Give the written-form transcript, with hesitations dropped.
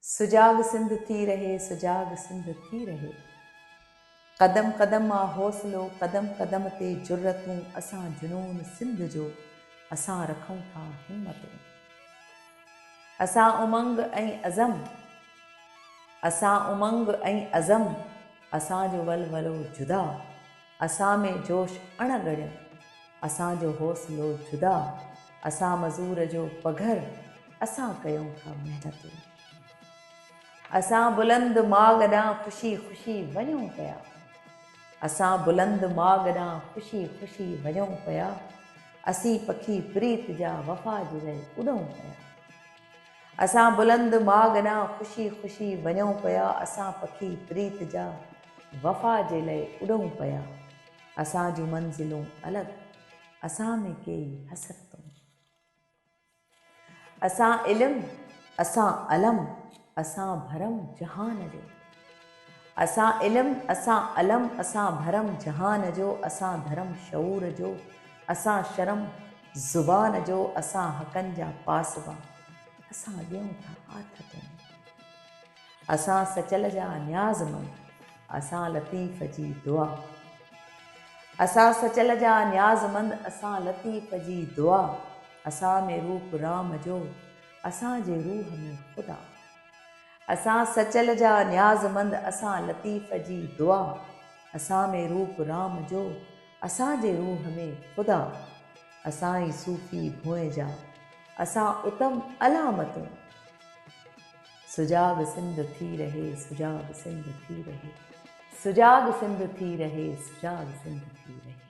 सुजाग सिंध थी रहे, सुजाग सिंध थी रहे। कदम कदम मां हौसलो, कदम कदम ते जुर्रतूं। असां जुनून सिंध जो, असां रखूं था हिम्मतूं। असां उमंग ऐं अज़म, असां उमंग ऐं अज़म। असांजो वलवलो जुदा, असां में जोश अणगढ़। असांजो हौसलो जुदा, असां मज़ूर जो पघर। असां कयूं था महिनतूं। असां बुलंद माग ॾांहुं ख़ुशी ख़ुशी वञूं पिया। असां बुलंद माग ॾांहुं ख़ुशी ख़ुशी वञूं पिया। असीं पखी प्रीत जा वफ़ा जे लाइ उॾूं पिया। असां बुलंद माग ॾांहुं ख़ुशी ख़ुशी वञूं पिया। असां पखी प्रीत जा वफ़ा जे लाइ उॾूं पिया। असां जूं मंज़िलूं अलॻि, असां में कई हसरतूं। असां इल्मु, असां अलम, असां भरम जहान जो। असां इल्मु, असां अलम, असां भरम जहान जो। असां धर्म शऊर जो, असां शर्म ज़ुबान जो। असां हक़नि जा पासबा, असां ॾियूं था आथतूं। असां सचल जा न्याज़मंद, असां लतीफ़ जी दुआ। असां सचल जा न्याज़मंद, असां लतीफ़ जी दुआ। असां में रूप राम जो, असांजे रूह में ख़ुदा। असां सचल जा न्याज़मंद, असां लतीफ़ जी दुआ। असां में रूप राम जो, असांजे रूह में ख़ुदा। असां ई सूफ़ी भुएं जा, असां उत्तम अलामतूं। सुजाग सिंध थी रहे, सुजाग सिंध थी रहे। सुजाग सिंध थी रहे, सुजाग सिंध थी रहे।